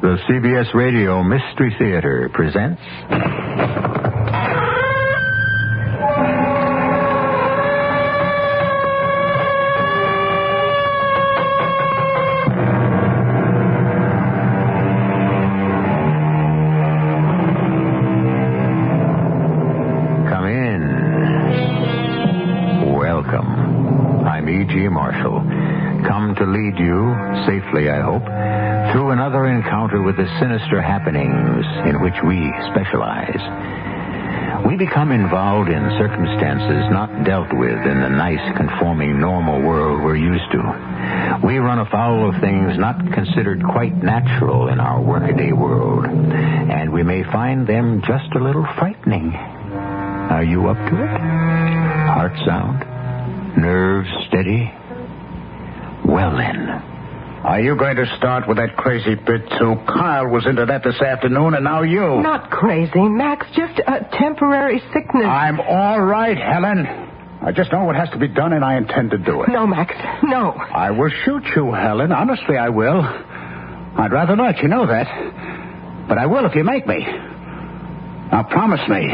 The CBS Radio Mystery Theater presents... Come in. Welcome. I'm E.G. Marshall. Come to lead you, safely I hope, through another encounter with the sinister happenings in which we specialize. We become involved in circumstances not dealt with in the nice, conforming, normal world we're used to. We run afoul of things not considered quite natural in our workaday world, and we may find them just a little frightening. Are you up to it? Heart sound? Nerves steady? Well then. Are you going to start with that crazy bit, too? Kyle was into that this afternoon, and now you. Not crazy, Max. Just a temporary sickness. I'm all right, Helen. I just know what has to be done, and I intend to do it. No, Max. No. I will shoot you, Helen. Honestly, I will. I'd rather not, you know that. But I will if you make me. Now, promise me,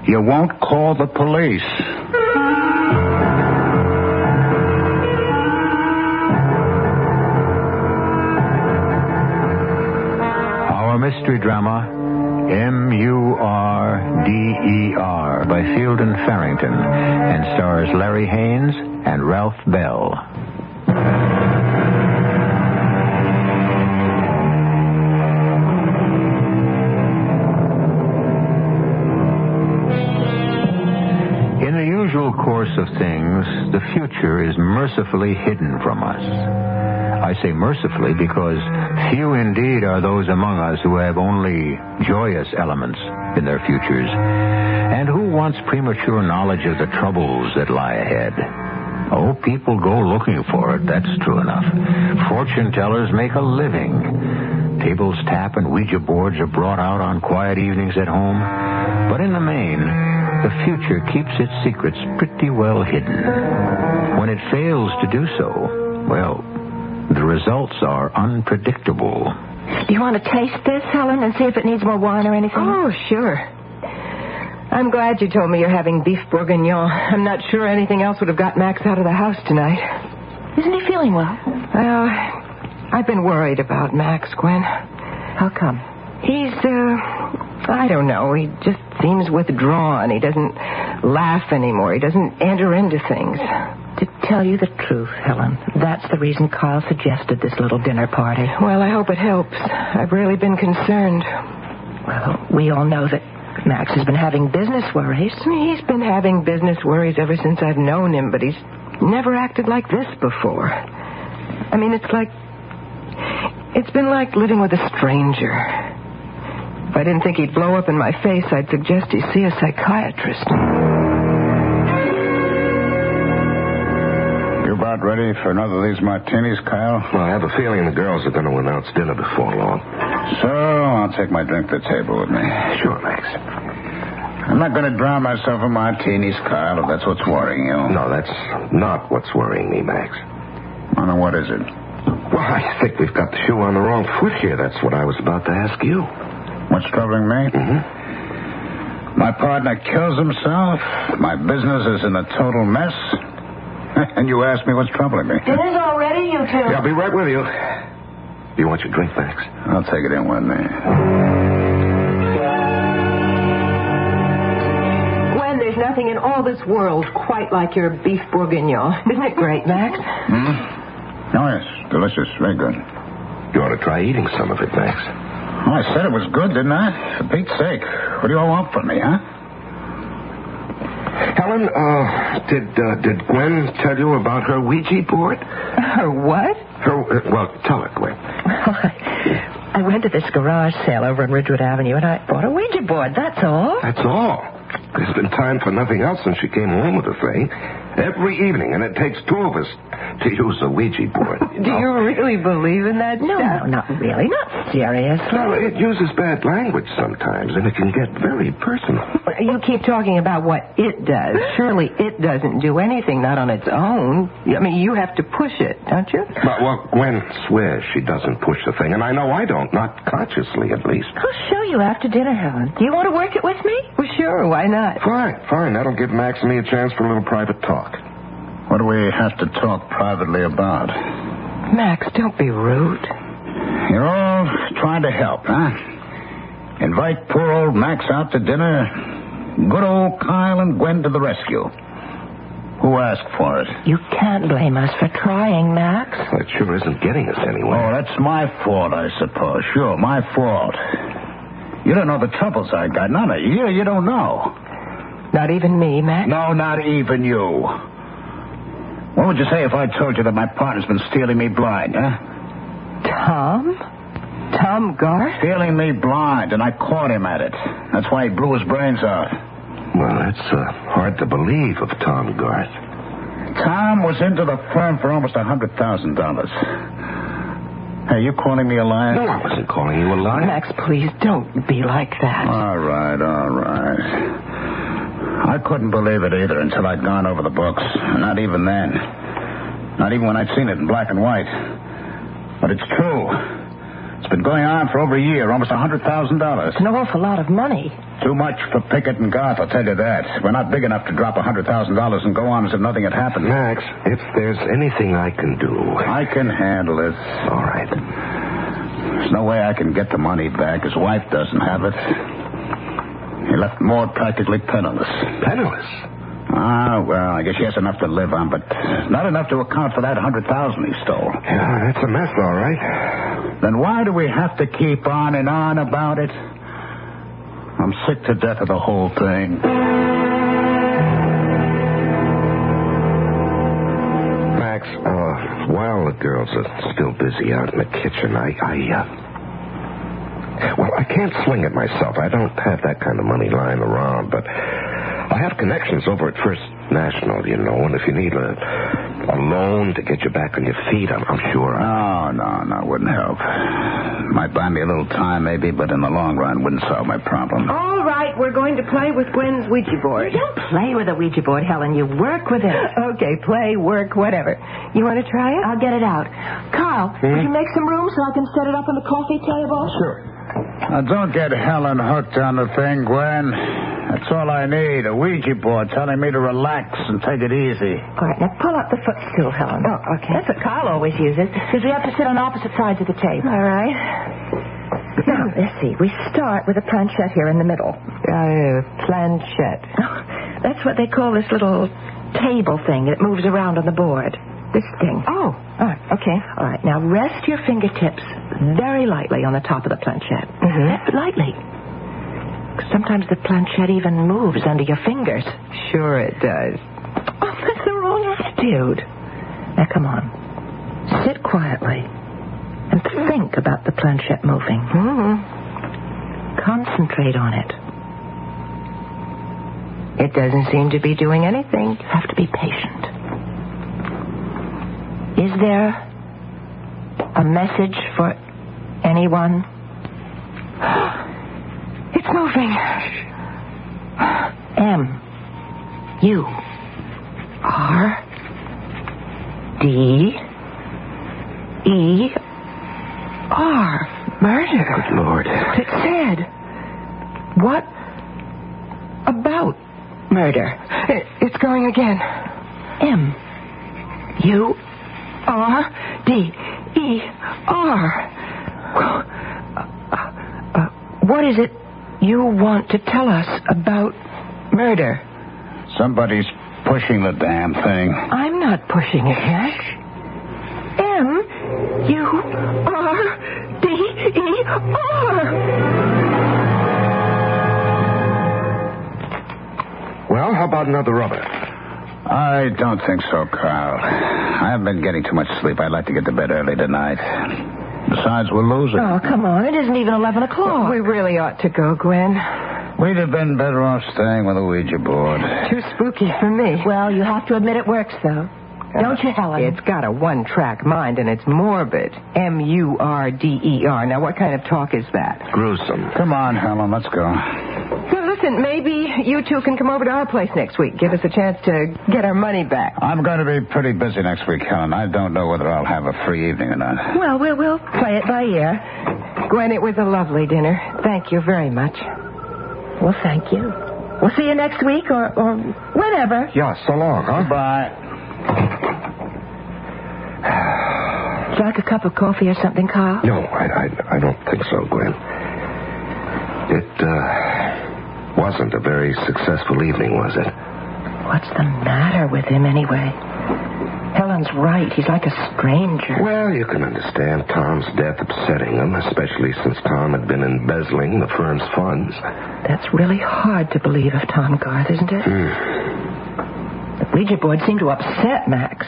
you won't call the police. Mystery drama, M-U-R-D-E-R, by Field and Farrington, and stars Larry Haynes and Ralph Bell. In the usual course of things, the future is mercifully hidden from us. I say mercifully because few indeed are those among us who have only joyous elements in their futures, and who wants premature knowledge of the troubles that lie ahead. Oh, people go looking for it, that's true enough. Fortune tellers make a living. Tables tap and Ouija boards are brought out on quiet evenings at home. But in the main, the future keeps its secrets pretty well hidden. When it fails to do so, well, the results are unpredictable. Do you want to taste this, Helen, and see if it needs more wine or anything? Oh, sure. I'm glad you told me you're having beef bourguignon. I'm not sure anything else would have got Max out of the house tonight. Isn't he feeling well? Well, I've been worried about Max, Gwen. How come? He's, I don't know. He just seems withdrawn. He doesn't laugh anymore. He doesn't enter into things. To tell you the truth, Helen, that's the reason Kyle suggested this little dinner party. Well, I hope it helps. I've really been concerned. Well, we all know that Max has been having business worries. He's been having business worries ever since I've known him, but he's never acted like this before. I mean, it's been like living with a stranger. If I didn't think he'd blow up in my face, I'd suggest he see a psychiatrist. About ready for another of these martinis, Kyle? Well, I have a feeling the girls are going to announce dinner before long. So, I'll take my drink to the table with me. Sure, Max. I'm not going to drown myself in martinis, Kyle, if that's what's worrying you. No, that's not what's worrying me, Max. I don't know, what is it? Well, I think we've got the shoe on the wrong foot here. That's what I was about to ask you. What's troubling me? Mm-hmm. My partner kills himself. My business is in a total mess. And you asked me what's troubling me. Dinner's all ready, you two. Yeah, I'll be right with you. Do you want your drink, Max? I'll take it in with me. Gwen, there's nothing in all this world quite like your beef bourguignon. Isn't it great, Max? Oh, yes. Delicious. Very good. You ought to try eating some of it, Max. Oh, I said it was good, didn't I? For Pete's sake. What do you all want from me, huh? Helen, did Gwen tell you about her Ouija board? Her what? Well, tell her, Gwen. I went to this garage sale over on Ridgewood Avenue, and I bought a Ouija board, that's all. That's all. There's been time for nothing else since she came home with the thing. Every evening, and it takes two of us to use a Ouija board. Do you really believe in that No, stuff? not really. Not seriously. Well, it uses bad language sometimes, and it can get very personal. You keep talking about what it does. Surely it doesn't do anything, not on its own. I mean, you have to push it, don't you? But, well, Gwen swears she doesn't push the thing, and I know I don't, not consciously at least. I'll show you after dinner, Helen. Do you want to work it with me? Well, sure, why not? Fine. That'll give Max and me a chance for a little private talk. What do we have to talk privately about? Max, don't be rude. You're all trying to help, huh? Invite poor old Max out to dinner. Good old Kyle and Gwen to the rescue. Who asked for it? You can't blame us for trying, Max. Well, it sure isn't getting us anywhere. Oh, that's my fault, I suppose. Sure, my fault. You don't know the troubles I got. None of you. You don't know. Not even me, Max? No, not even you. What would you say if I told you that my partner's been stealing me blind, huh? Tom Garth? Stealing me blind, and I caught him at it. That's why he blew his brains out. Well, that's hard to believe of Tom Garth. Tom was into the firm for almost $100,000. Hey, you calling me a liar? No, I wasn't calling you a liar. Max, please don't be like that. All right. I couldn't believe it either until I'd gone over the books. Not even then. Not even when I'd seen it in black and white. But it's true. It's been going on for over a year, almost $100,000. It's an awful lot of money. Too much for Pickett and Garth, I'll tell you that. We're not big enough to drop $100,000 and go on as if nothing had happened. Max, if there's anything I can do... I can handle it. All right. There's no way I can get the money back. His wife doesn't have it. He left Maud practically penniless. Penniless? Ah, well, I guess she has enough to live on, but not enough to account for that $100,000 he stole. Yeah, that's a mess, all right. Then why do we have to keep on and on about it? I'm sick to death of the whole thing. Max, while the girls are still busy out in the kitchen, well, I can't swing it myself. I don't have that kind of money lying around, but I have connections over at First National, you know, and if you need a loan to get you back on your feet, I'm sure. No, wouldn't help. Might buy me a little time, maybe, but in the long run, wouldn't solve my problem. All right, we're going to play with Gwen's Ouija board. You don't play with a Ouija board, Helen. You work with it. Okay, play, work, whatever. You want to try it? I'll get it out. Carl, would you make some room so I can set it up on the coffee table? Sure. Now, don't get Helen hooked on the thing, Gwen. That's all I need, a Ouija board telling me to relax and take it easy. All right, now pull up the footstool, Helen. Oh, okay. That's what Carl always uses, because we have to sit on opposite sides of the table. All right. Now, let's see. We start with a planchette here in the middle. Planchette. Oh, that's what they call this little table thing that moves around on the board. This thing. Oh, okay. All right, now rest your fingertips very lightly on the top of the planchette. Mm-hmm. Lightly. Sometimes the planchette even moves under your fingers. Sure it does. Oh, that's the wrong attitude. Now, come on. Sit quietly and think about the planchette moving. Mm-hmm. Concentrate on it. It doesn't seem to be doing anything. You have to be patient. Is there a message for anyone? It's moving. M. U. R. D. E. R. Murder. Good Lord. It said. What about murder? It's going again. M. U. R. D. E. R. What is it you want to tell us about murder? Somebody's pushing the damn thing. I'm not pushing it, Max. M. U. R. D. E. R. Well, how about another rubber? I don't think so, Carl. I haven't been getting too much sleep. I'd like to get to bed early tonight. Besides, we're losing. Oh, come on. It isn't even 11 o'clock. We really ought to go, Gwen. We'd have been better off staying with a Ouija board. Too spooky for me. Well, you have to admit it works, though. Don't you, Helen? It's got a one-track mind, and it's morbid. M-U-R-D-E-R. Now, what kind of talk is that? Gruesome. Come on, Helen, let's go. So, listen, maybe you two can come over to our place next week. Give us a chance to get our money back. I'm going to be pretty busy next week, Helen. I don't know whether I'll have a free evening or not. Well, we'll play it by ear. Gwen, it was a lovely dinner. Thank you very much. Well, thank you. We'll see you next week or whenever. Yeah, so long, huh? Bye. Would you like a cup of coffee or something, Carl? No, I don't think so, Gwen. It wasn't a very successful evening, was it? What's the matter with him, anyway? Helen's right. He's like a stranger. Well, you can understand Tom's death upsetting him, especially since Tom had been embezzling the firm's funds. That's really hard to believe of Tom Garth, isn't it? The Ouija board seemed to upset Max.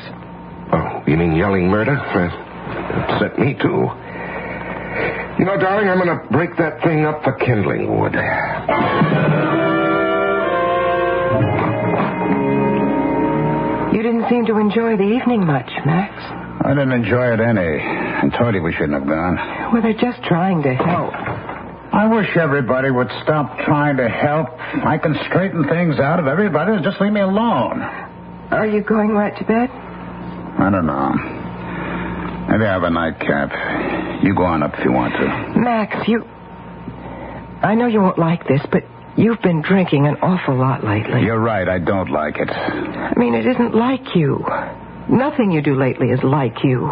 Oh, you mean yelling murder? It upset me, too. You know, darling, I'm going to break that thing up for kindling wood. You didn't seem to enjoy the evening much, Max. I didn't enjoy it any. I told you we shouldn't have gone. Well, they're just trying to help. I wish everybody would stop trying to help. I can straighten things out if everybody would just leave me alone. Are you going right to bed? I don't know. Maybe I have a nightcap. You go on up if you want to. Max, I know you won't like this, but you've been drinking an awful lot lately. You're right, I don't like it. I mean, it isn't like you. Nothing you do lately is like you.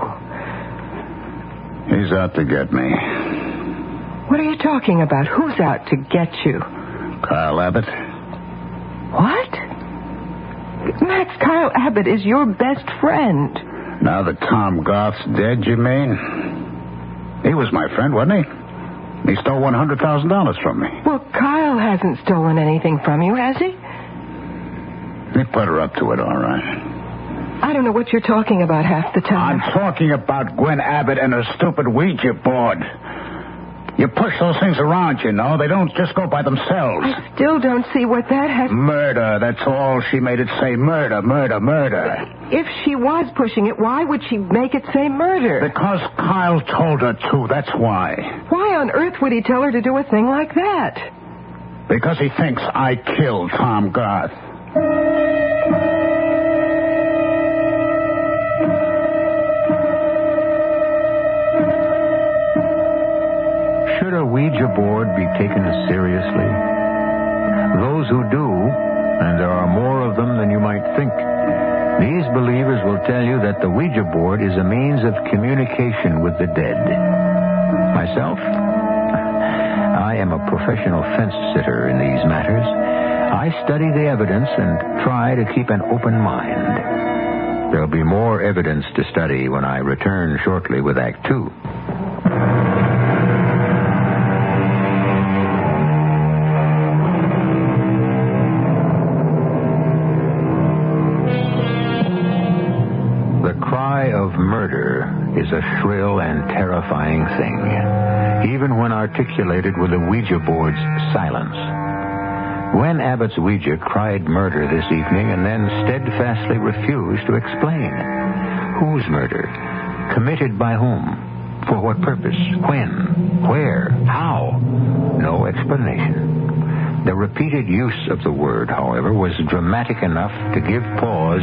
He's out to get me. What are you talking about? Who's out to get you? Kyle Abbott. What? Max, Kyle Abbott is your best friend. Now that Tom Garth's dead, you mean? He was my friend, wasn't he? He stole $100,000 from me. Well, Kyle hasn't stolen anything from you, has he? He put her up to it, all right. I don't know what you're talking about half the time. I'm talking about Gwen Abbott and her stupid Ouija board. You push those things around, you know. They don't just go by themselves. I still don't see what that has... Murder, that's all. She made it say murder, murder, murder. If she was pushing it, why would she make it say murder? Because Kyle told her to, that's why. Why on earth would he tell her to do a thing like that? Because he thinks I killed Tom Garth. Should a Ouija board be taken seriously? Those who do, and there are more of them than you might think, these believers will tell you that the Ouija board is a means of communication with the dead. Myself, I am a professional fence sitter in these matters. I study the evidence and try to keep an open mind. There'll be more evidence to study when I return shortly with Act 2. Murder is a shrill and terrifying thing, even when articulated with a Ouija board's silence. Gwen Abbott's Ouija cried murder this evening and then steadfastly refused to explain. Whose murder? Committed by whom? For what purpose? When? Where? How? No explanation. The repeated use of the word, however, was dramatic enough to give pause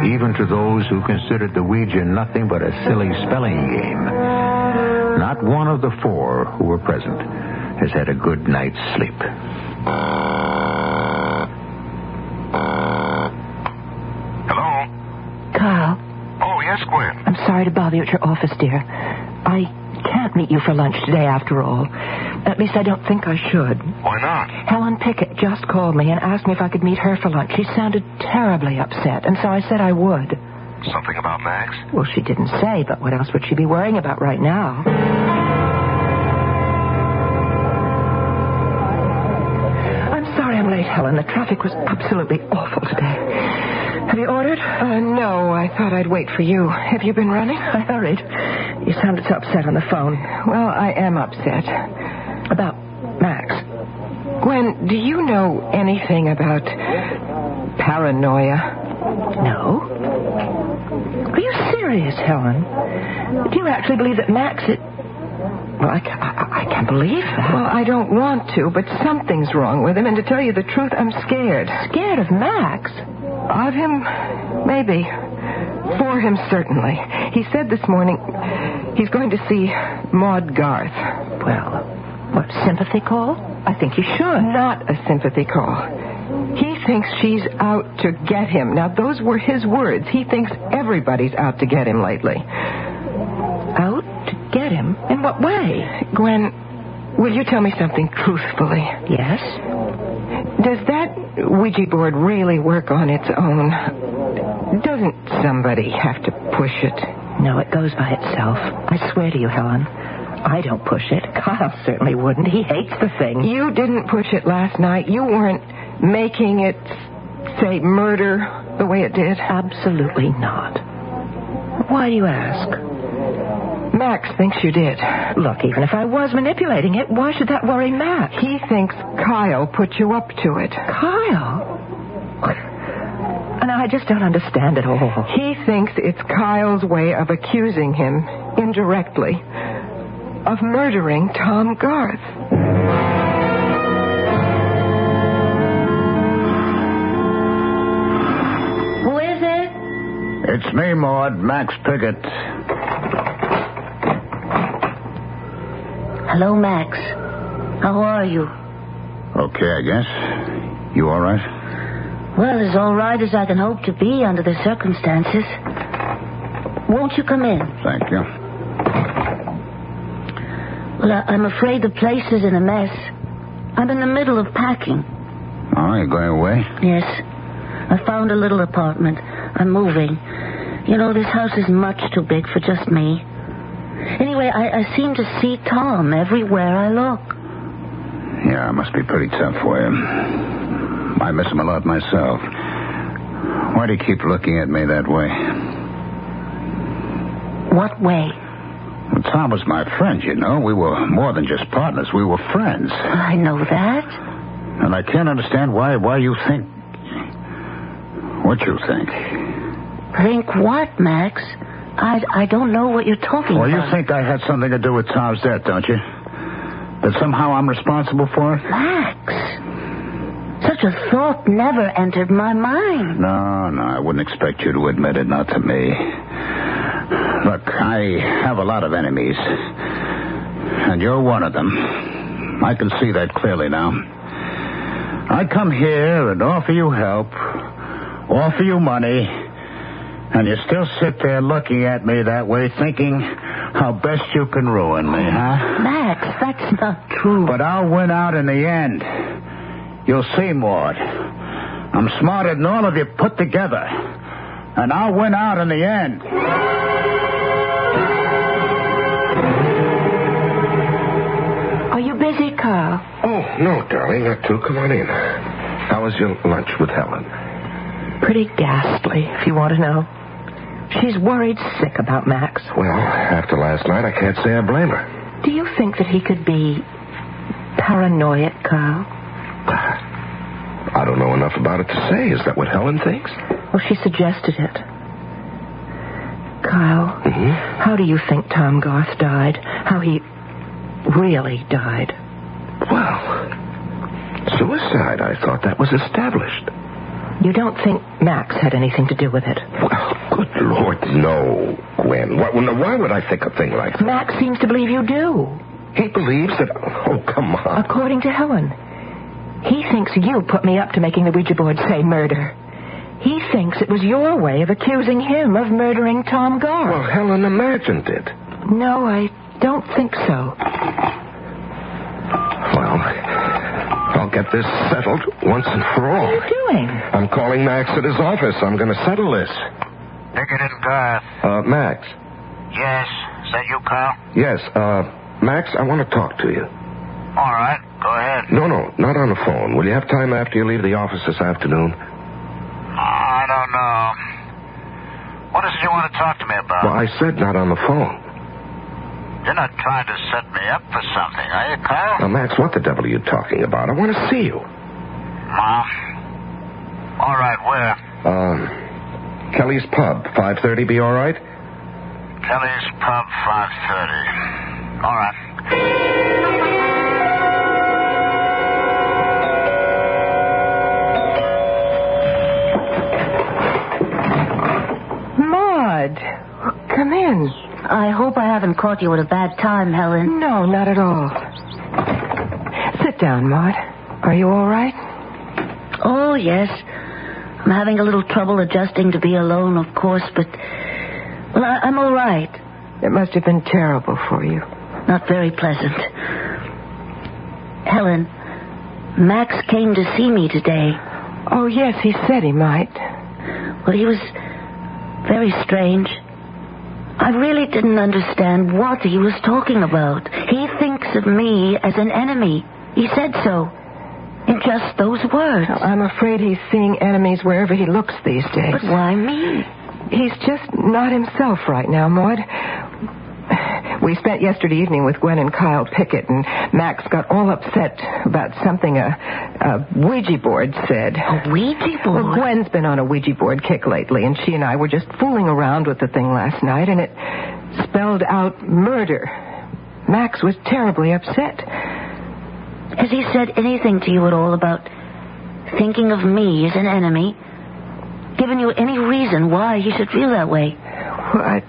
even to those who considered the Ouija nothing but a silly spelling game. Not one of the four who were present has had a good night's sleep. Hello? Carl. Oh, yes, Gwen. I'm sorry to bother you at your office, dear. I can't meet you for lunch today, after all. At least I don't think I should. Why not? Helen Pickett just called me and asked me if I could meet her for lunch. She sounded terribly upset, and so I said I would. Something about Max? Well, she didn't say, but what else would she be worrying about right now? I'm sorry I'm late, Helen. The traffic was absolutely awful today. Have you ordered? No, I thought I'd wait for you. Have you been running? I hurried. You sounded so upset on the phone. Well, I am upset. About Max. Gwen, do you know anything about paranoia? No. serious, Helen? Do you actually believe that Max is... Well, I can't believe that. Well, I don't want to, but something's wrong with him, and to tell you the truth, I'm scared. Scared of Max? Of him, maybe. For him, certainly. He said this morning he's going to see Maud Garth. Well, what, sympathy call? I think you should. Not a sympathy call. He thinks she's out to get him. Now, those were his words. He thinks everybody's out to get him lately. Out to get him? In what way? Gwen, will you tell me something truthfully? Yes? Does that Ouija board really work on its own? Doesn't somebody have to push it? No, it goes by itself. I swear to you, Helen. I don't push it. Kyle certainly wouldn't. He hates the thing. You didn't push it last night. You weren't making it say murder the way it did. Absolutely not. Why do you ask? Max thinks you did. Look, even if I was manipulating it, why should that worry Max? He thinks Kyle put you up to it. Kyle? And I just don't understand it all. He thinks it's Kyle's way of accusing him, indirectly, of murdering Tom Garth. Who is it? It's me, Maud, Max Piggott. Hello, Max. How are you? Okay, I guess. You all right? Well, as all right as I can hope to be under the circumstances. Won't you come in? Thank you. Well, I'm afraid the place is in a mess. I'm in the middle of packing. Oh, you're going away? Yes. I found a little apartment. I'm moving. You know, this house is much too big for just me. Anyway, I seem to see Tom everywhere I look. Yeah, it must be pretty tough for you. I miss him a lot myself. Why do you keep looking at me that way? What way? Well, Tom was my friend, you know. We were more than just partners. We were friends. I know that. And I can't understand why you think... what you think. Think what, Max? I don't know what you're talking Well, about. you think I had something to do with Tom's death, don't you? That somehow I'm responsible for it? Max, such a thought never entered my mind. No, I wouldn't expect you to admit it, not to me. Look, I have a lot of enemies. And you're one of them. I can see that clearly now. I come here and offer you help, offer you money, and you still sit there looking at me that way, thinking how best you can ruin me, huh? Max, that's not true. But I'll win out in the end. You'll see, Maud. I'm smarter than all of you put together. And I'll win out in the end. Are you busy, Carl? Oh, no, darling, not too. Come on in. How was your lunch with Helen? Pretty ghastly, if you want to know. She's worried sick about Max. Well, after last night, I can't say I blame her. Do you think that he could be paranoid, Carl? I don't know enough about it to say. Is that what Helen thinks? Well, she suggested it. Kyle, How do you think Tom Garth died? How he really died? Well, suicide. I thought that was established. You don't think Max had anything to do with it? Well, good Lord, no, Gwen. Why would I think a thing like that? Max seems to believe you do. He believes that... Oh, come on. According to Helen, he thinks you put me up to making the Ouija board say murder. He thinks it was your way of accusing him of murdering Tom Garth. Well, Helen imagined it. No, I don't think so. Well, I'll get this settled once and for all. What are you doing? I'm calling Max at his office. I'm going to settle this. Piggott and Garth. Max. Yes. Is that you, Carl? Yes, Max, I want to talk to you. All right. Go ahead. No, not on the phone. Will you have time after you leave the office this afternoon? I don't know. What is it you want to talk to me about? Well, I said not on the phone. You're not trying to set me up for something, are you, Carl? Now, Max, what the devil are you talking about? I want to see you. All right, where? Kelly's Pub. 5:30 be all right? Kelly's Pub, 5:30. All right. Maud, come in. I hope I haven't caught you at a bad time, Helen. No, not at all. Sit down, Maud. Are you all right? Oh, yes. I'm having a little trouble adjusting to be alone, of course, but... Well, I'm all right. It must have been terrible for you. Not very pleasant. Helen, Max came to see me today. Oh, yes, he said he might. Well, he was very strange. I really didn't understand what he was talking about. He thinks of me as an enemy. He said so. In just those words. Well, I'm afraid he's seeing enemies wherever he looks these days. But why me? He's just not himself right now, Maud. We spent yesterday evening with Gwen and Kyle Pickett, and Max got all upset about something a Ouija board said. A Ouija board? Well, Gwen's been on a Ouija board kick lately, and she and I were just fooling around with the thing last night, and it spelled out murder. Max was terribly upset. Has he said anything to you at all about thinking of me as an enemy? Given you any reason why he should feel that way? What?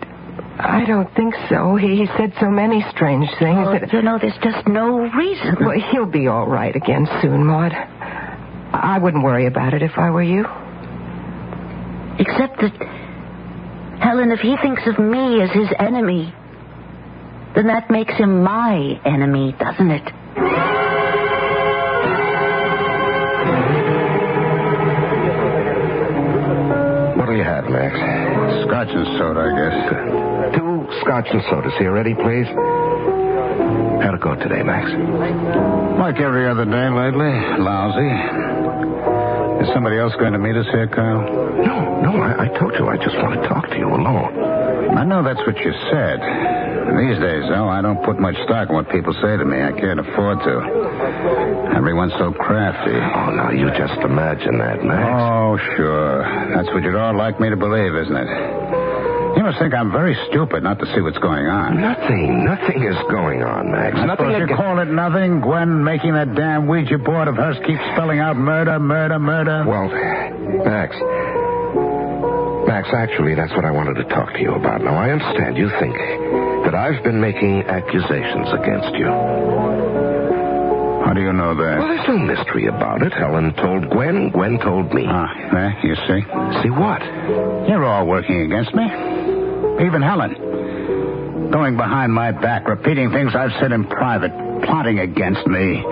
I don't think so. He said so many strange things. Oh, that... there's just no reason. Well, he'll be all right again soon, Maud. I wouldn't worry about it if I were you. Except that, Helen, if he thinks of me as his enemy, then that makes him my enemy, doesn't it? What do you have, Max? Scotch and soda, I guess. 2 Scotch and sodas here, ready, please? How'd it go today, Max? Like every other day lately. Lousy. Is somebody else going to meet us here, Kyle? No, I told you I just want to talk to you alone. I know that's what you said. These days, though, I don't put much stock in what people say to me. I can't afford to. Everyone's so crafty. Oh, now, you just imagine that, Max. Oh, sure. That's what you'd all like me to believe, isn't it? You must think I'm very stupid not to see what's going on. Nothing is going on, Max. I Nothing. suppose you call it nothing? Gwen making that damn Ouija board of hers keep spelling out murder, murder, murder? Well, Max, actually, that's what I wanted to talk to you about. Now, I understand you think that I've been making accusations against you. How do you know that? Well, there's no mystery about it. Helen told Gwen. Gwen told me. There, you see? See what? You're all working against me. Even Helen. Going behind my back, repeating things I've said in private, plotting against me.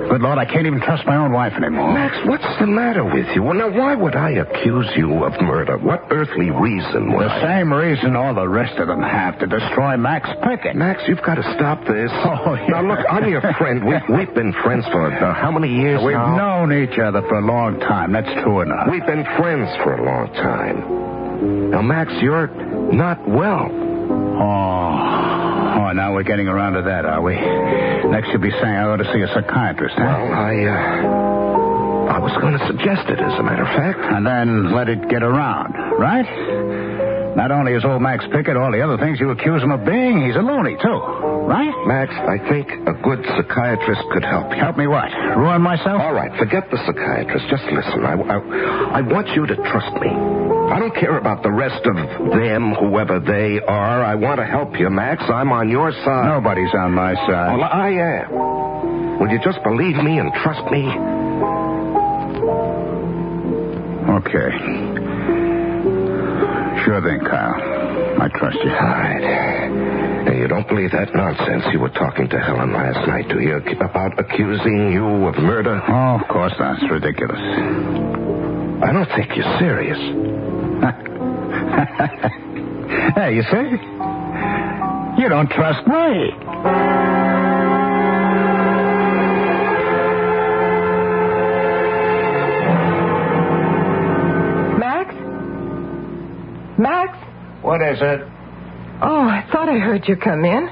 Good Lord, I can't even trust my own wife anymore. Max, what's the matter with you? Well, now, why would I accuse you of murder? What earthly reason would The same reason all the rest of them have, to destroy Max Pickett. Max, you've got to stop this. Oh, yeah. Now, look, I'm your friend. We've been friends for how many years We've now? known each other for a long time. That's true enough. We've been friends for a long time. Now, Max, you're not well. Oh, now we're getting around to that, are we? Next you'll be saying I ought to see a psychiatrist, huh? Well, I was going to suggest it, as a matter of fact. And then let it get around, right? Not only is old Max Pickett all the other things you accuse him of being, he's a loony, too, right? Max, I think a good psychiatrist could help you. Help me what? Ruin myself? All right, forget the psychiatrist. Just listen. I want you to trust me. I don't care about the rest of them, whoever they are. I want to help you, Max. I'm on your side. Nobody's on my side. Well, I am. Will you just believe me and trust me? Okay. Sure thing, Kyle. I trust you. All right. Now, you don't believe that nonsense you were talking to Helen last night, do you? About accusing you of murder? Oh, of course not. It's ridiculous. I don't think you're serious. Hey, you see? You don't trust me. Max? What is it? Oh, I thought I heard you come in.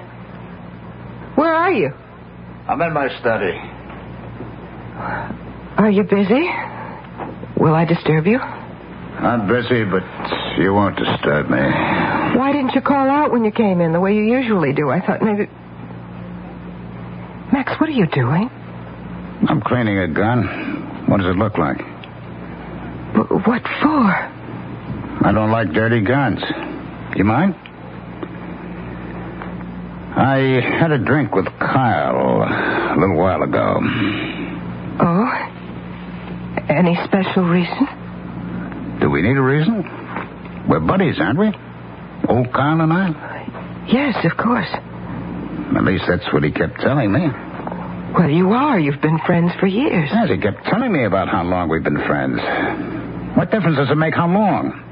Where are you? I'm in my study. Are you busy? Will I disturb you? I'm busy, but you won't disturb me. Why didn't you call out when you came in the way you usually do? I thought maybe... Max, what are you doing? I'm cleaning a gun. What does it look like? What for? I don't like dirty guns. You mind? I had a drink with Kyle a little while ago. Oh? Any special reason? Do we need a reason? We're buddies, aren't we? Old Kyle and I? Yes, of course. At least that's what he kept telling me. Well, you are. You've been friends for years. Yes, he kept telling me about how long we've been friends. What difference does it make how long?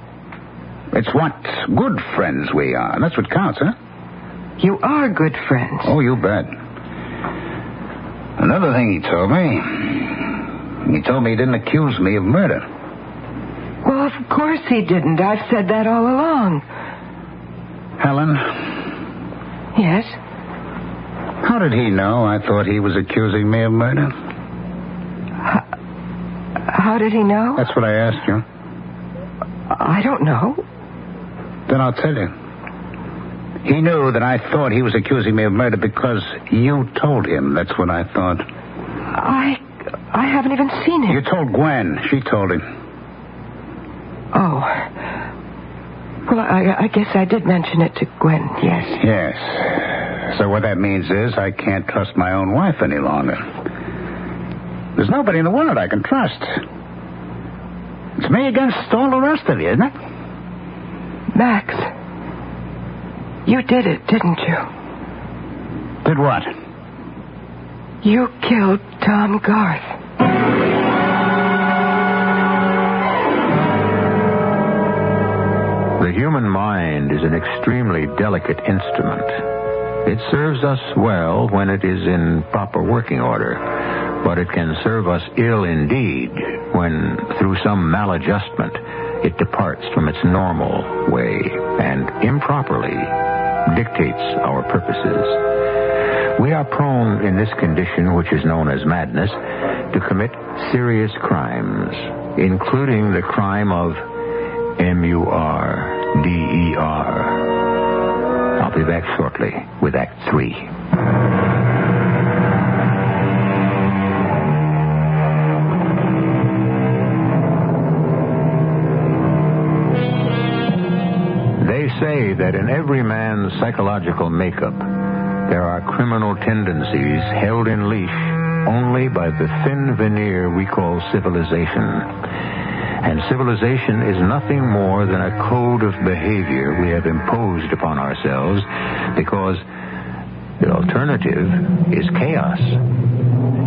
It's what good friends we are. That's what counts, huh? You are good friends. Oh, you bet. Another thing he told me he didn't accuse me of murder. Well, of course he didn't. I've said that all along. Helen? Yes? How did he know I thought he was accusing me of murder? How did he know? That's what I asked you. I don't know. Then I'll tell you. He knew that I thought he was accusing me of murder because you told him. That's what I thought. I haven't even seen him. You told Gwen. She told him. Oh. Well, I guess I did mention it to Gwen, yes. Yes. So what that means is I can't trust my own wife any longer. There's nobody in the world I can trust. It's me against all the rest of you, isn't it? Max, you did it, didn't you? Did what? You killed Tom Garth. The human mind is an extremely delicate instrument. It serves us well when it is in proper working order, but it can serve us ill indeed when, through some maladjustment, it departs from its normal way and improperly dictates our purposes. We are prone in this condition, which is known as madness, to commit serious crimes, including the crime of murder. I'll be back shortly with Act 3. They say that in every man's psychological makeup, there are criminal tendencies held in leash only by the thin veneer we call civilization. And civilization is nothing more than a code of behavior we have imposed upon ourselves because the alternative is chaos.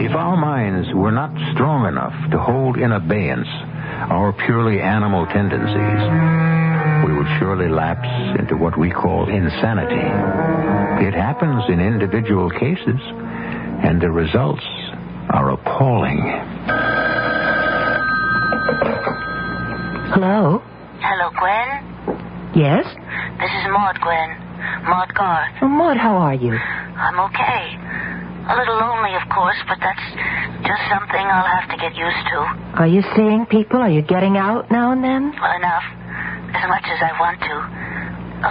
If our minds were not strong enough to hold in abeyance our purely animal tendencies, we would surely lapse into what we call insanity. It happens in individual cases, and the results are appalling. Hello? Hello, Gwen? Yes? This is Maud, Gwen. Maud Garth. Oh, Maud, how are you? I'm okay. A little lonely, of course, but that's just something I'll have to get used to. Are you seeing people? Are you getting out now and then? Well, enough. As much as I want to.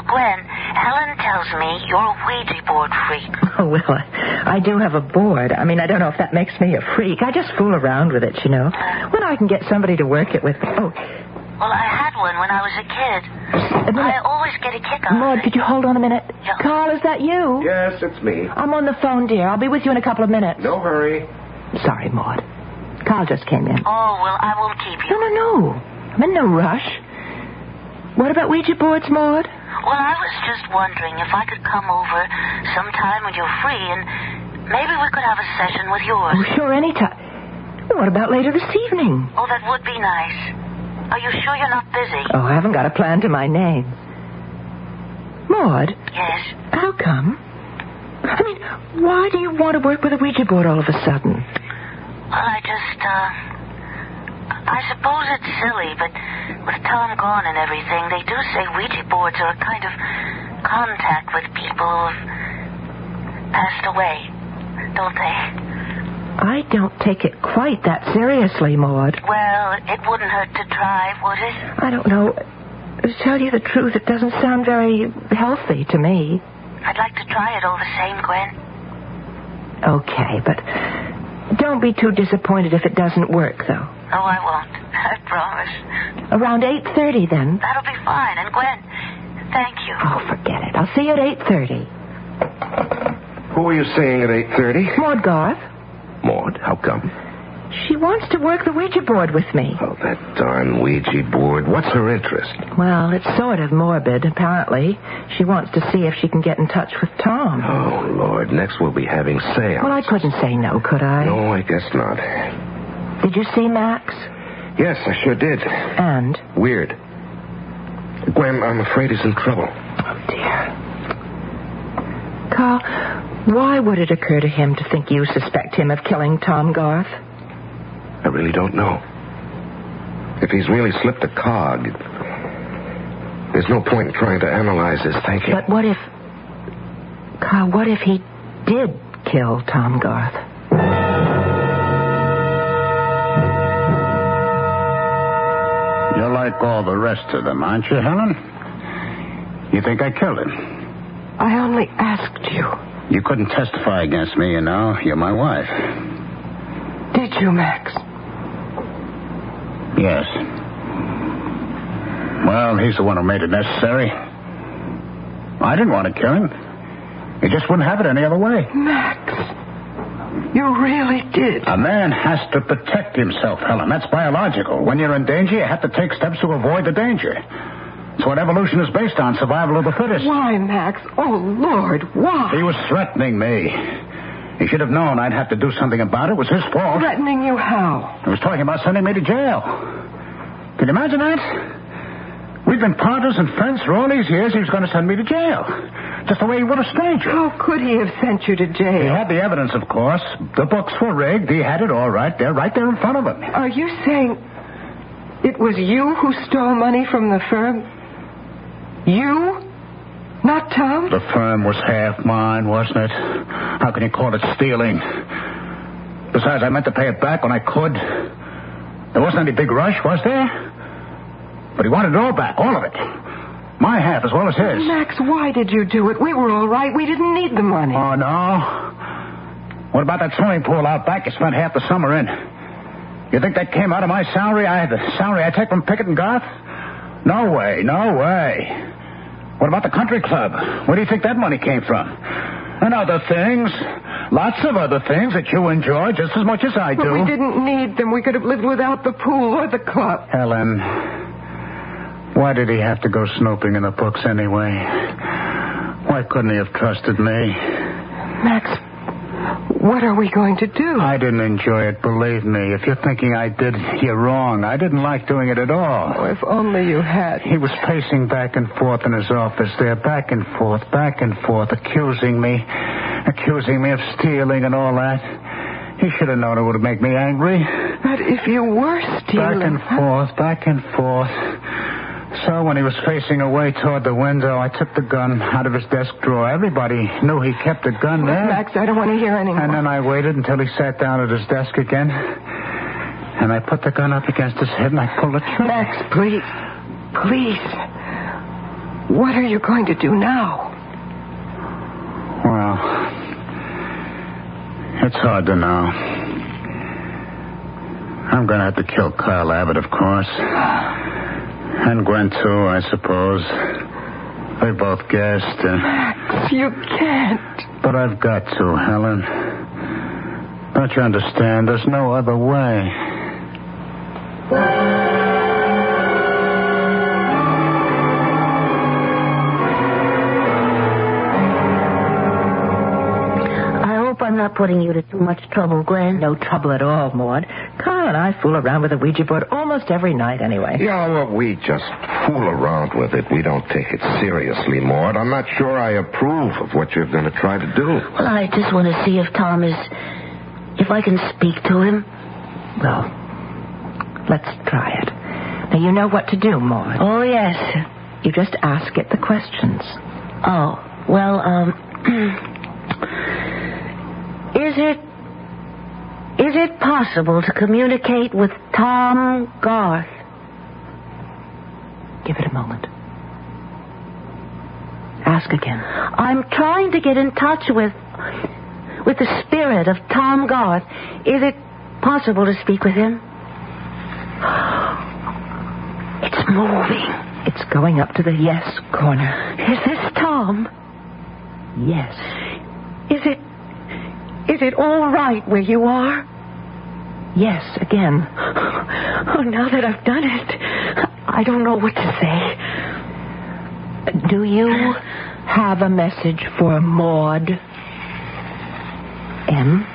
Gwen, Helen tells me you're a Ouija board freak. Oh, well, I do have a board. I mean, I don't know if that makes me a freak. I just fool around with it, you know. When I can get somebody to work it with me. Oh. Well, I had one when I was a kid. I always get a kick out of Maud, it. could you hold on a minute? Yeah. Carl, is that you? Yes, it's me. I'm on the phone, dear. I'll be with you in a couple of minutes. No hurry. Sorry, Maud. Carl just came in. Oh, well, I won't keep you. No. I'm in no rush. What about Ouija boards, Maud? Well, I was just wondering if I could come over sometime when you're free and maybe we could have a session with yours. Oh, sure, anytime. What about later this evening? Oh, that would be nice. Are you sure you're not busy? Oh, I haven't got a plan to my name. Maud? Yes? How come? I mean, why do you want to work with a Ouija board all of a sudden? Well, I suppose it's silly, but with Tom gone and everything, they do say Ouija boards are a kind of contact with people who've passed away, don't they? I don't take it quite that seriously, Maud. Well, it wouldn't hurt to try, would it? I don't know. To tell you the truth, it doesn't sound very healthy to me. I'd like to try it all the same, Gwen. Okay, but don't be too disappointed if it doesn't work, though. Oh, I won't. I promise. Around 8:30, then. That'll be fine. And Gwen, thank you. Oh, forget it. I'll see you at 8:30. Who are you seeing at 8:30? Maud Garth. Maud? How come? She wants to work the Ouija board with me. Oh, that darn Ouija board. What's her interest? Well, it's sort of morbid, apparently. She wants to see if she can get in touch with Tom. Oh, Lord. Next we'll be having seance. Well, I couldn't say no, could I? No, I guess not. Did you see Max? Yes, I sure did. And? Weird. Gwen, I'm afraid he's in trouble. Oh, dear. Carl, why would it occur to him to think you suspect him of killing Tom Garth? I really don't know. If he's really slipped a cog, there's no point in trying to analyze his thinking. But what if... Carl, what if he did kill Tom Garth? You're like all the rest of them, aren't you, Helen? You think I killed him? I only asked you. You couldn't testify against me, you know. You're my wife. Did you, Max? Yes. Well, he's the one who made it necessary. I didn't want to kill him. He just wouldn't have it any other way. Max, you really did. A man has to protect himself, Helen. That's biological. When you're in danger, you have to take steps to avoid the danger. It's what evolution is based on, survival of the fittest. Why, Max? Oh, Lord, why? He was threatening me. He should have known I'd have to do something about it. It was his fault. Threatening you how? He was talking about sending me to jail. Can you imagine that? We've been partners and friends for all these years. He was going to send me to jail. Just the way he would a stranger. How could he have sent you to jail? He had the evidence, of course. The books were rigged. He had it all right there in front of him. Are you saying it was you who stole money from the firm? You? Not Tom? The firm was half mine, wasn't it? How can you call it stealing? Besides, I meant to pay it back when I could. There wasn't any big rush, was there? But he wanted it all back, all of it. My half as well as his. Max, why did you do it? We were all right. We didn't need the money. Oh, no? What about that swimming pool out back you spent half the summer in? You think that came out of my salary? The salary I take from Pickett and Garth? No way, no way. What about the country club? Where do you think that money came from? And other things. Lots of other things that you enjoy just as much as I do. But we didn't need them. We could have lived without the pool or the club. Helen, why did he have to go snooping in the books anyway? Why couldn't he have trusted me? Max, what are we going to do? I didn't enjoy it, believe me. If you're thinking I did, you're wrong. I didn't like doing it at all. Oh, if only you had. He was pacing back and forth in his office there, back and forth, accusing me of stealing and all that. He should have known it would have made me angry. But if you were stealing... Back and forth. So when he was facing away toward the window, I took the gun out of his desk drawer. Everybody knew he kept a gun there. Max, I don't want to hear anymore. And then I waited until he sat down at his desk again. And I put the gun up against his head and I pulled the trigger. Max, please. What are you going to do now? Well, it's hard to know. I'm going to have to kill Carl Abbott, of course. And Gwen, too, I suppose. They both guessed. Max, you can't. But I've got to, Helen. Don't you understand? There's no other way. I'm not putting you to too much trouble, Gwen. No trouble at all, Maud. Carl and I fool around with the Ouija board almost every night anyway. Yeah, well, we just fool around with it. We don't take it seriously, Maud. I'm not sure I approve of what you're going to try to do. Well, I just want to see if Tom is... if I can speak to him. Well, let's try it. Now, you know what to do, Maud. Oh, yes. You just ask it the questions. Oh, well, Is it possible to communicate with Tom Garth? Give it a moment. Ask again. I'm trying to get in touch with the spirit of Tom Garth. Is it possible to speak with him? It's moving. It's going up to the yes corner. Is this Tom? Yes. Is it all right where you are? Yes, again. Oh, now that I've done it, I don't know what to say. Do you have a message for Maud? M.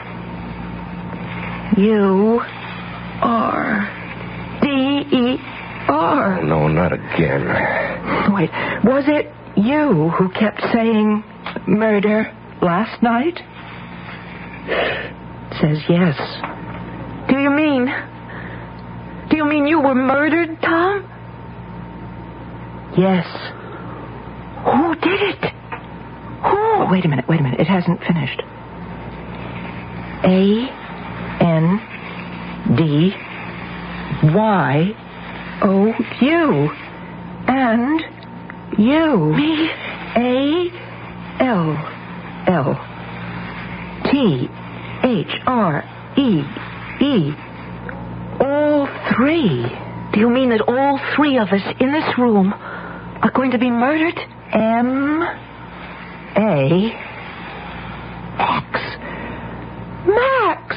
U-R-D-E-R. No, not again. Wait, was it you who kept saying murder last night? It says yes. Do you mean you were murdered, Tom? Yes. Who did it? Who? Oh, wait a minute. It hasn't finished. A-N-D-Y-O-U. And you. Me? A-L-L-T-H-R-E-E. All three. Do you mean that all three of us in this room are going to be murdered? M-A-X. Max!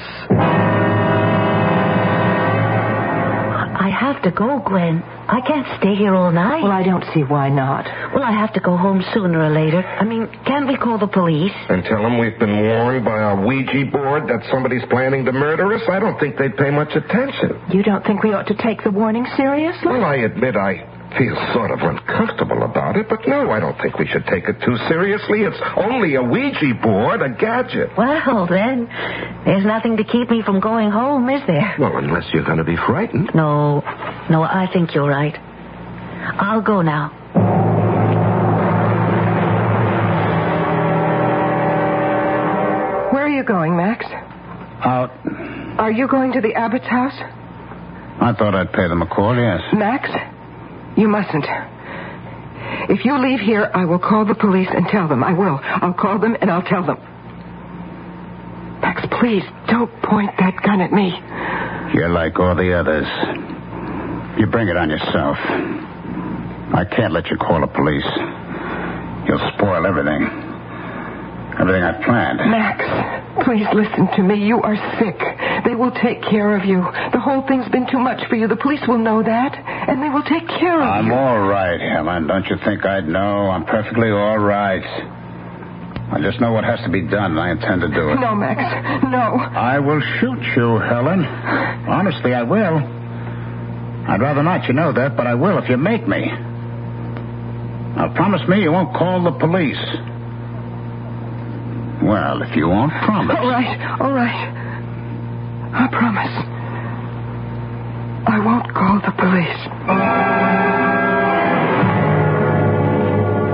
I have to go, Gwen. I can't stay here all night. Well, I don't see why not. Well, I have to go home sooner or later. I mean, can't we call the police? And tell them we've been warned by our Ouija board that somebody's planning to murder us? I don't think they'd pay much attention. You don't think we ought to take the warning seriously? Well, I admit I feel sort of uncomfortable about it, but no, I don't think we should take it too seriously. It's only a Ouija board, a gadget. Well, then, there's nothing to keep me from going home, is there? Well, unless you're going to be frightened. No, I think you're right. I'll go now. Where are you going, Max? Out. Are you going to the Abbott's house? I thought I'd pay them a call, yes. Max, you mustn't. If you leave here, I will call the police and tell them. I will. I'll call them and I'll tell them. Max, please, don't point that gun at me. You're like all the others. You bring it on yourself. I can't let you call the police. You'll spoil everything. Everything I planned. Max, please listen to me. You are sick. They will take care of you. The whole thing's been too much for you. The police will know that, and they will take care of you. I'm all right, Helen. Don't you think I'd know? I'm perfectly all right. I just know what has to be done, and I intend to do it. No, Max, no. I will shoot you, Helen. Honestly, I will. I'd rather not, you know that, but I will if you make me. Now, promise me you won't call the police. Well, if you won't promise. All right. I promise. I won't call the police.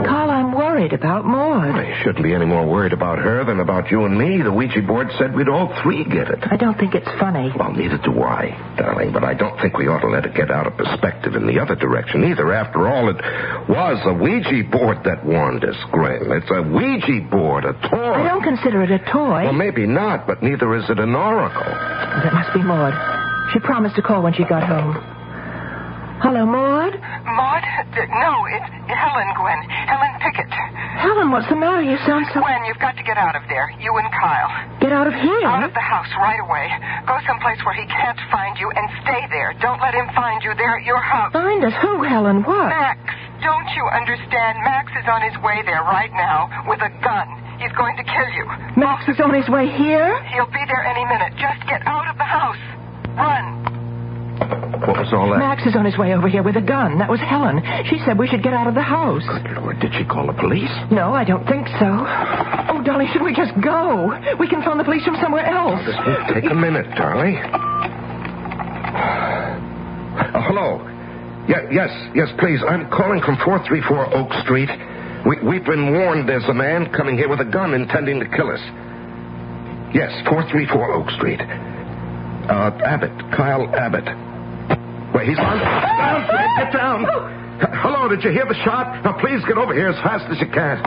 Carl, I'm worried about Maud. I shouldn't be any more worried about her than about you and me. The Ouija board said we'd all three get it. I don't think it's funny. Well, neither do I, darling, but I don't think we ought to let it get out of perspective in the other direction either. After all, it was a Ouija board that warned us, Gwen. It's a Ouija board, a toy. I don't consider it a toy. Well, maybe not, but neither is it an oracle. That must be Maud. She promised to call when she got home. Hello, Maud? Maud? No, it's Helen, Gwen. Helen Pickett. Helen, what's the matter? You sound so... Gwen, you've got to get out of there. You and Kyle. Get out of here? Out of the house right away. Go someplace where he can't find you and stay there. Don't let him find you there at your house. Find us? Who, Helen? What? Max, don't you understand? Max is on his way there right now with a gun. He's going to kill you. Max is on his way here? He'll be there any minute. Just get out of the house. Run. What was all that? Max is on his way over here with a gun. That was Helen. She said we should get out of the house. Good Lord, did she call the police? No, I don't think so. Oh, darling, should we just go? We can phone the police from somewhere else. This will take a minute, darling. Hello. Yes, please. I'm calling from 434 Oak Street. We've been warned there's a man coming here with a gun intending to kill us. Yes, 434 Oak Street. Abbott. Kyle Abbott. Wait, he's on. Get down. Hello, did you hear the shot? Now, please get over here as fast as you can.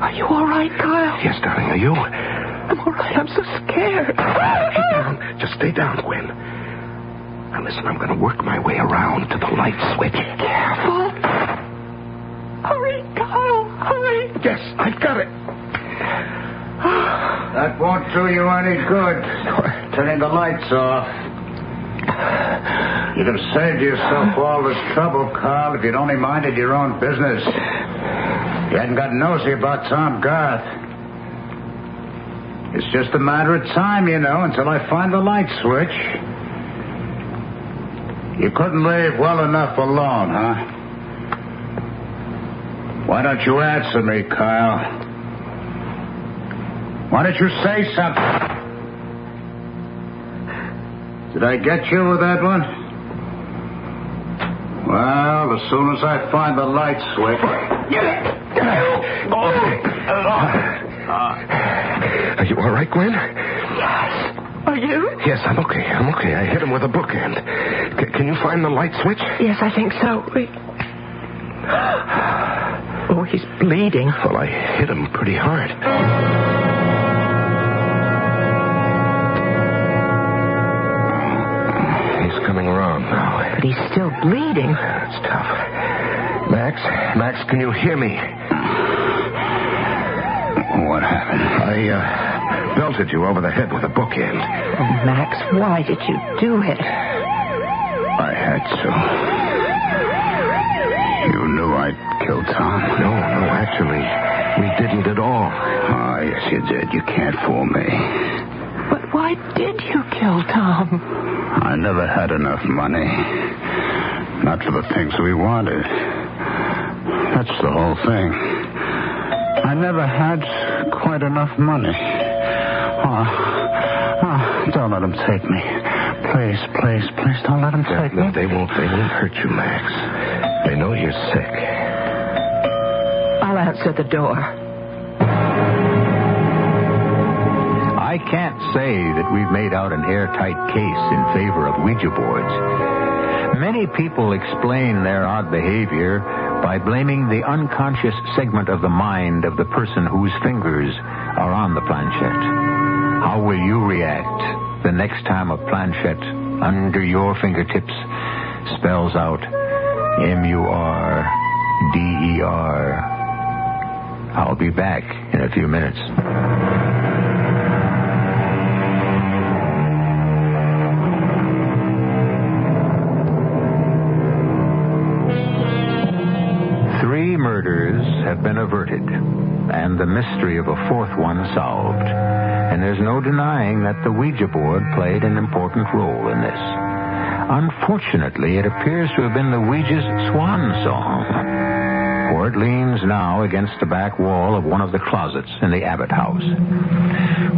Are you all right, Kyle? Yes, darling, are you? I'm all right. I'm so scared. Stay down. Just stay down, Gwen. Now, listen, I'm going to work my way around to the light switch. Careful. Hurry, Kyle. Hurry. Yes, I've got it. That won't do you any good. Turning the lights off. You'd have saved yourself all this trouble, Carl, if you'd only minded your own business. You hadn't got nosy about Tom Garth. It's just a matter of time, you know, until I find the light switch. You couldn't leave well enough alone, huh? Why don't you answer me, Kyle? Why don't you say something? Did I get you with that one? Well, as soon as I find the light switch... Are you all right, Gwen? Yes. Are you? Yes, I'm okay. I hit him with a bookend. Can you find the light switch? Yes, I think so. Oh, he's bleeding. Well, I hit him pretty hard. He's coming around now. But he's still bleeding. That's tough. Max, can you hear me? What happened? I belted you over the head with a bookend. Oh, Max, why did you do it? I had to. You knew I'd kill Tom. No, actually, we didn't at all. Oh, yes, you did. You can't fool me. But why did you kill Tom? I never had enough money. Not for the things we wanted. That's the whole thing. I never had quite enough money. Oh, don't let them take me. Please, don't let them take me. They won't hurt you, Max. They know you're sick. I'll answer the door. I can't say that we've made out an airtight case in favor of Ouija boards. Many people explain their odd behavior by blaming the unconscious segment of the mind of the person whose fingers are on the planchette. How will you react the next time a planchette under your fingertips spells out M-U-R-D-E-R? I'll be back in a few minutes. Murders have been averted, and the mystery of a fourth one solved. And there's no denying that the Ouija board played an important role in this. Unfortunately, it appears to have been the Ouija's swan song, for it leans now against the back wall of one of the closets in the Abbott house.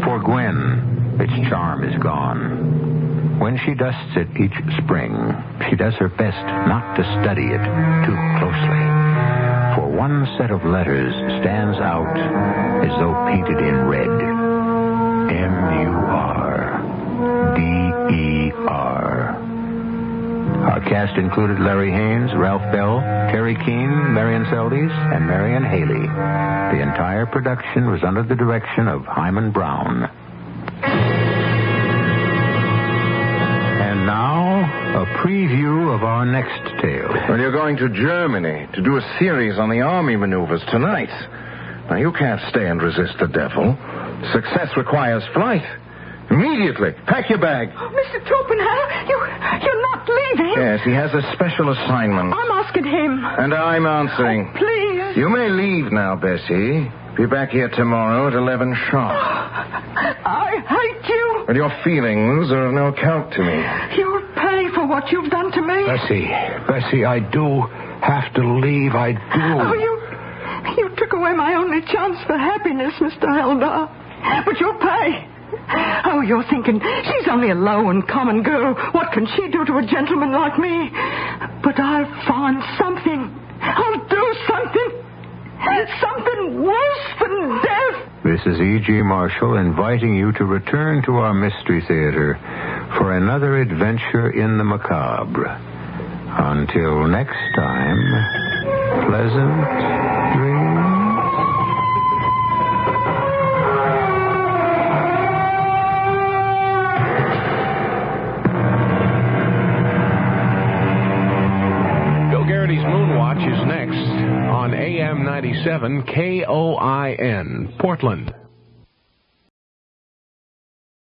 For Gwen, its charm is gone. When she dusts it each spring, she does her best not to study it too closely. For one set of letters stands out as though painted in red. M-U-R-D-E-R. Our cast included Larry Haynes, Ralph Bell, Terry Keane, Marion Seldes, and Marion Haley. The entire production was under the direction of Himan Brown. And now, a preview of our next tale. Well, you're going to Germany to do a series on the army maneuvers tonight. Now, you can't stay and resist the devil. Success requires flight. Immediately. Pack your bag. Oh, Mr. Tropenhauer, you're not leaving. Yes, he has a special assignment. I'm asking him. And I'm answering. Oh, please. You may leave now, Bessie. Be back here tomorrow at 11 sharp. I hate you. But your feelings are of no account to me. You'll pay for what you've done to me. Bessie, I do have to leave. I do. Oh, you took away my only chance for happiness, Mr. Eldar. But you'll pay. Oh, you're thinking, she's only a low and common girl. What can she do to a gentleman like me? But I'll find something. I'll do something. Something worse than death. This is E.G. Marshall inviting you to return to our Mystery Theater for another adventure in the macabre. Until next time, pleasant dreams. Bill Garrity's Moonwatch is next on AM 97 KOIN, Portland.